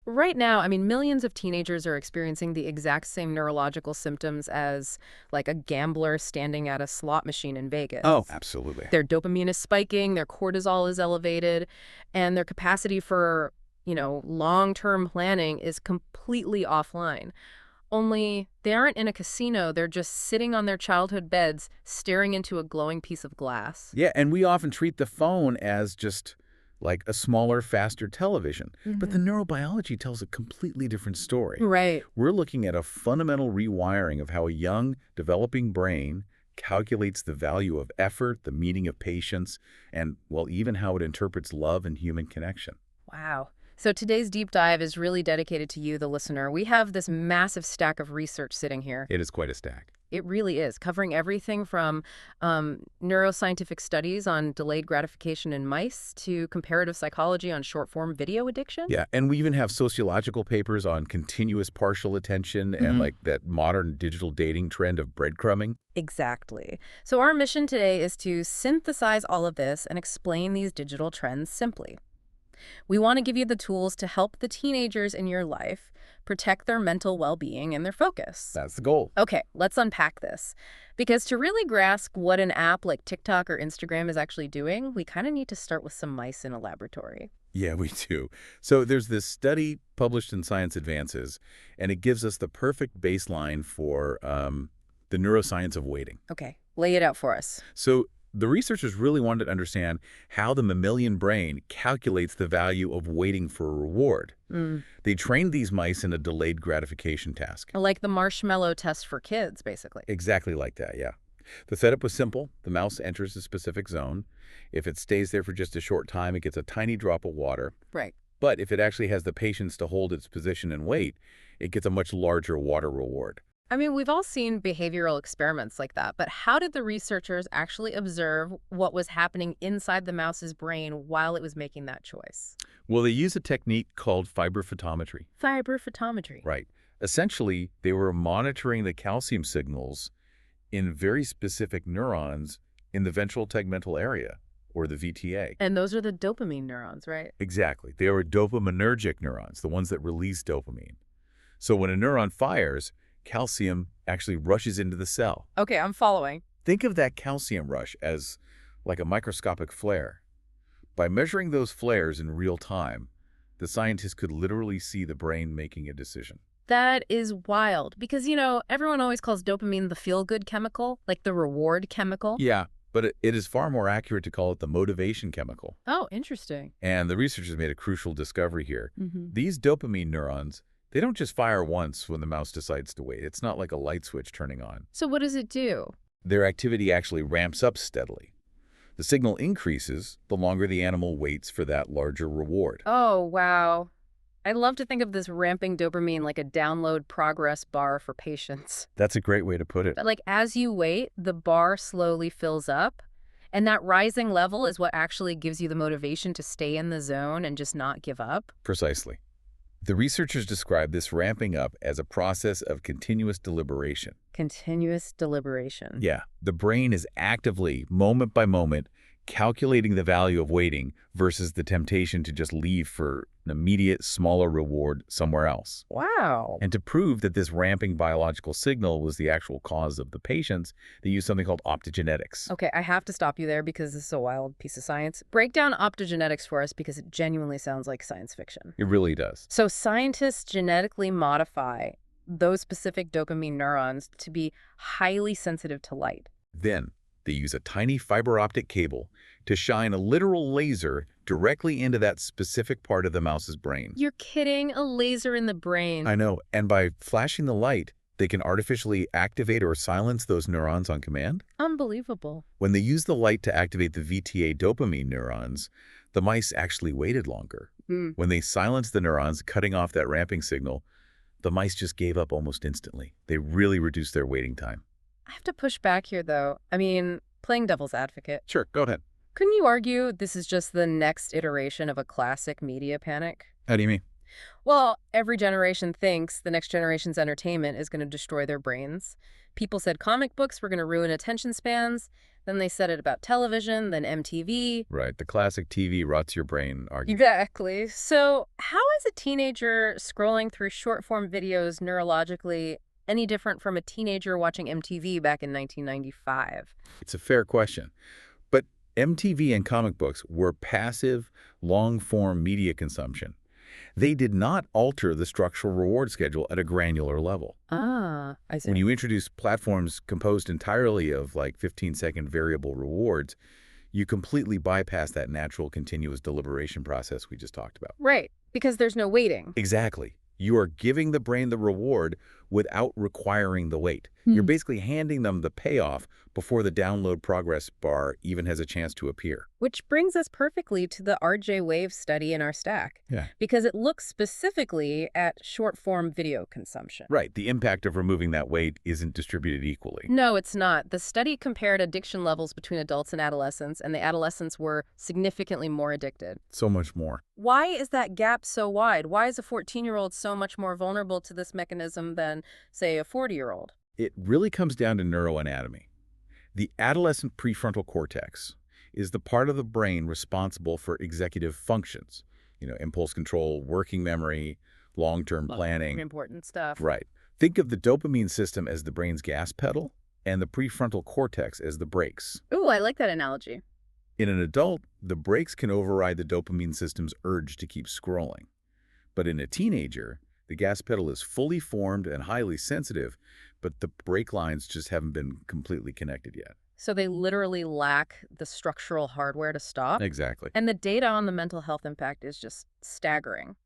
Right now, I mean, millions of teenagers are experiencing the exact same neurological symptoms as, like, a gambler standing at a slot machine in Oh, Vegas. absolutely. Their dopamine is spiking, their cortisol is elevated, and their capacity for, long-term planning is completely offline. Only they aren't in a casino, they're just sitting on their childhood beds, staring into a glowing piece of glass. Yeah, and we often treat the phone as just like a smaller, faster television. But the Hmm. neurobiology tells a completely different story. Right. We're looking at a fundamental rewiring of how a young, developing brain calculates the value of effort, the meaning of patience, and, well, even how it interprets love and human connection. Wow. So today's deep dive is really dedicated to you, the listener. We have this massive stack of research sitting here. It is quite a stack. It really is, covering everything from neuroscientific studies on delayed gratification in mice to comparative psychology on short-form video addiction. Yeah, and we even have sociological papers on continuous partial attention and Hmm. like that modern digital dating trend of breadcrumbing. Exactly. So our mission today is to synthesize all of this and explain these digital trends simply. We want to give you the tools to help the teenagers in your life protect their mental well-being and their focus. That's the goal. Okay, let's unpack this. Because to really grasp what an app like TikTok or Instagram is actually doing, we kind of need to start with some mice in a laboratory. Yeah, we do. So there's this study published in Science Advances, and it gives us the perfect baseline for the neuroscience of waiting. Okay, lay it out for us. So the researchers really wanted to understand how the mammalian brain calculates the value of waiting for a reward. Mm. They trained these mice in a delayed gratification task. Like the marshmallow test for kids, basically. Exactly like that, yeah. The setup was simple. The mouse enters a specific zone. If it stays there for just a short time, it gets a tiny drop of water. Right. But if it actually has the patience to hold its position and wait, it gets a much larger water reward. I mean, we've all seen behavioral experiments like that, but how did the researchers actually observe what was happening inside the mouse's brain while it was making that choice? Well, they use a technique called fiber photometry. Fiber photometry. Right. Essentially, they were monitoring the calcium signals in very specific neurons in the ventral tegmental area, or the VTA. And those are the dopamine neurons, right? Exactly. They are dopaminergic neurons, the ones that release dopamine. So when a neuron fires, calcium actually rushes into the cell. Okay, I'm following. Think of that calcium rush as like a microscopic flare. By measuring those flares in real time, the scientists could literally see the brain making a decision. That is wild because, everyone always calls dopamine the feel-good chemical, like the reward chemical. Yeah, but it is far more accurate to call it the motivation chemical. Oh, interesting. And the researchers made a crucial discovery here. Hmm. These dopamine neurons, they don't just fire once when the mouse decides to wait. It's not like a light switch turning on. So what does it do? Their activity actually ramps up steadily. The signal increases the longer the animal waits for that larger reward. Oh, wow. I love to think of this ramping dopamine like a download progress bar for patients. That's a great way to put it. But like as you wait, the bar slowly fills up, and that rising level is what actually gives you the motivation to stay in the zone and just not give up. Precisely. The researchers describe this ramping up as a process of continuous deliberation. Continuous deliberation. Yeah, the brain is actively, moment by moment, calculating the value of waiting versus the temptation to just leave for an immediate, smaller reward somewhere else. Wow. And to prove that this ramping biological signal was the actual cause of the patients, they used something called optogenetics. Okay, I have to stop you there because this is a wild piece of science. Break down optogenetics for us because it genuinely sounds like science fiction. It really does. So scientists genetically modify those specific dopamine neurons to be highly sensitive to light. Then, they use a tiny fiber optic cable to shine a literal laser directly into that specific part of the mouse's brain. You're kidding? A laser in the brain. I know, and by flashing the light, they can artificially activate or silence those neurons on command. Unbelievable. When they use the light to activate the VTA dopamine neurons, the mice actually waited longer. Hmm. When they silenced the neurons, cutting off that ramping signal, the mice just gave up almost instantly. They really reduced their waiting time. I have to push back here, though. I mean, playing devil's advocate. Sure, go ahead. Couldn't you argue this is just the next iteration of a classic media panic? How do you mean? Well, every generation thinks the next generation's entertainment is going to destroy their brains. People said comic books were going to ruin attention spans. Then they said it about television, then MTV. Right, the classic TV rots your brain argument. Exactly. So, how is a teenager scrolling through short form videos neurologically any different from a teenager watching MTV back in 1995? It's a fair question. But MTV and comic books were passive, long-form media consumption. They did not alter the structural reward schedule at a granular level. Ah, I When see. you introduce platforms composed entirely of like 15-second variable rewards, you completely bypass that natural continuous deliberation process we just talked about. Right, because there's no waiting. Exactly. You are giving the brain the reward without requiring the wait. You're basically handing them the payoff before the download progress bar even has a chance to appear. Which brings us perfectly to the RJ Wave study in our stack, Yeah. because it looks specifically at short-form video consumption. Right. The impact of removing that weight isn't distributed equally. No, it's not. The study compared addiction levels between adults and adolescents, and the adolescents were significantly more addicted. So much more. Why is that gap so wide? Why is a 14-year-old so much more vulnerable to this mechanism than, say, a 40-year-old? It really comes down to neuroanatomy. The adolescent prefrontal cortex is the part of the brain responsible for executive functions. Impulse control, working memory, long-term planning. Important stuff. Right. Think of the dopamine system as the brain's gas pedal and the prefrontal cortex as the brakes. Ooh, I like that analogy. In an adult, the brakes can override the dopamine system's urge to keep scrolling. But in a teenager, the gas pedal is fully formed and highly sensitive, but the brake lines just haven't been completely connected yet. So they literally lack the structural hardware to stop. Exactly. And the data on the mental health impact is just staggering.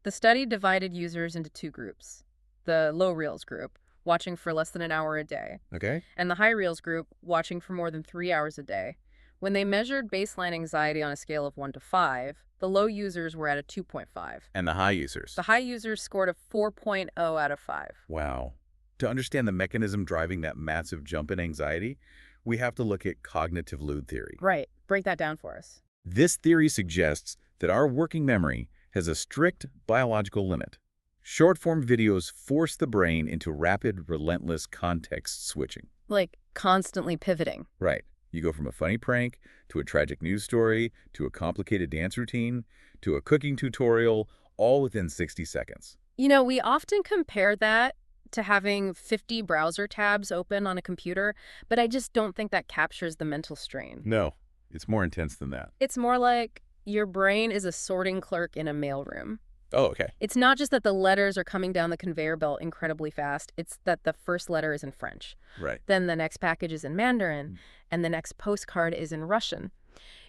The study divided users into two groups. The low reels group, watching for less than an hour a day, Okay. and the high reels group, watching for more than 3 hours a day. When they measured baseline anxiety on a scale of 1 to 5, the low users were at a 2.5. And the high users. The high users scored a 4.0 out of 5. Wow. To understand the mechanism driving that massive jump in anxiety, we have to look at cognitive load theory. Right. Break that down for us. This theory suggests that our working memory has a strict biological limit. Short-form videos force the brain into rapid, relentless context switching. Like constantly pivoting. Right. You go from a funny prank to a tragic news story to a complicated dance routine to a cooking tutorial, all within 60 seconds. We often compare that to having 50 browser tabs open on a computer, but I just don't think that captures the mental strain. No, it's more intense than that. It's more like your brain is a sorting clerk in a mailroom. Oh, okay. It's not just that the letters are coming down the conveyor belt incredibly fast, it's that the first letter is in French. Right. Then the next package is in Mandarin, and the next postcard is in Russian.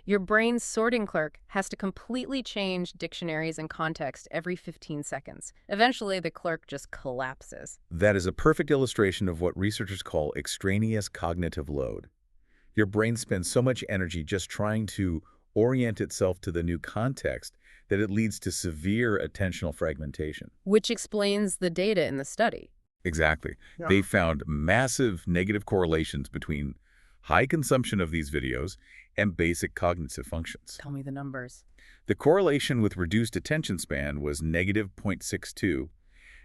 Your brain's sorting clerk has to completely change dictionaries and context every 15 seconds. Eventually, the clerk just collapses. That is a perfect illustration of what researchers call extraneous cognitive load. Your brain spends so much energy just trying to orient itself to the new context that it leads to severe attentional fragmentation. Which explains the data in the study. Exactly. Yeah. They found massive negative correlations between high consumption of these videos and basic cognitive functions. Tell me the numbers. The correlation with reduced attention span was negative 0.62,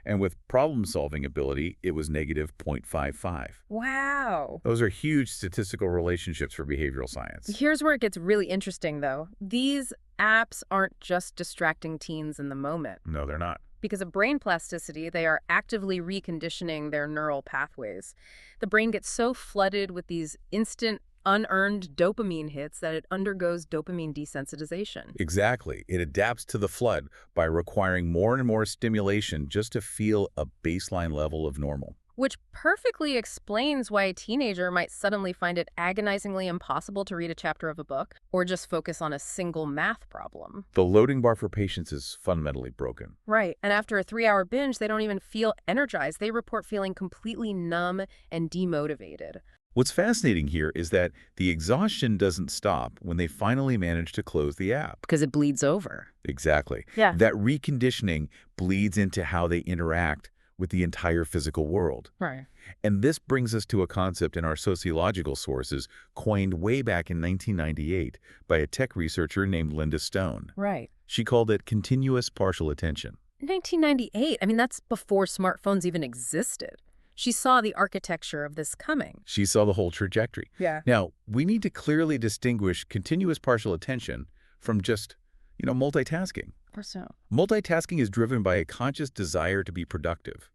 and with problem-solving ability, it was negative 0.55. Wow. Those are huge statistical relationships for behavioral science. Here's where it gets really interesting, though. These apps aren't just distracting teens in the moment. No, they're not. Because of brain plasticity, they are actively reconditioning their neural pathways. The brain gets so flooded with these instant, unearned dopamine hits that it undergoes dopamine desensitization. Exactly. It adapts to the flood by requiring more and more stimulation just to feel a baseline level of normal. Which perfectly explains why a teenager might suddenly find it agonizingly impossible to read a chapter of a book or just focus on a single math problem. The loading bar for patients is fundamentally broken. Right, and after a 3-hour binge, they don't even feel energized. They report feeling completely numb and demotivated. What's fascinating here is that the exhaustion doesn't stop when they finally manage to close the app. Because it bleeds over. Exactly. Yeah. That reconditioning bleeds into how they interact with the entire physical world. Right. And this brings us to a concept in our sociological sources coined way back in 1998 by a tech researcher named Linda Stone. Right. She called it continuous partial attention. 1998. I mean, that's before smartphones even existed. She saw the architecture of this coming. She saw the whole trajectory. Yeah. Now, we need to clearly distinguish continuous partial attention from just, multitasking. Or so. Multitasking is driven by a conscious desire to be productive.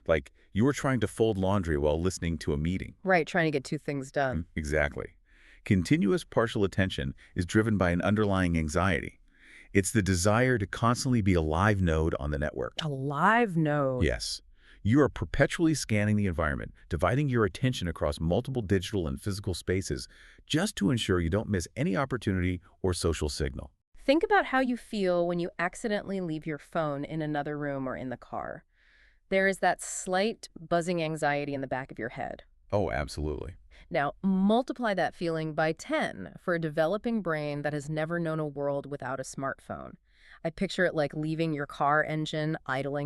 Like you were trying to fold laundry while listening to a meeting. Right, trying to get two things done. Exactly. Continuous partial attention is driven by an underlying anxiety. It's the desire to constantly be a live node on the network. A live node. Yes. You are perpetually scanning the environment, dividing your attention across multiple digital and physical spaces just to ensure you don't miss any opportunity or social signal. Think about how you feel when you accidentally leave your phone in another room or in the car. There is that slight buzzing anxiety in the back of your head. Oh, absolutely. Now, multiply that feeling by 10 for a developing brain that has never known a world without a smartphone. I picture it like leaving your car engine idling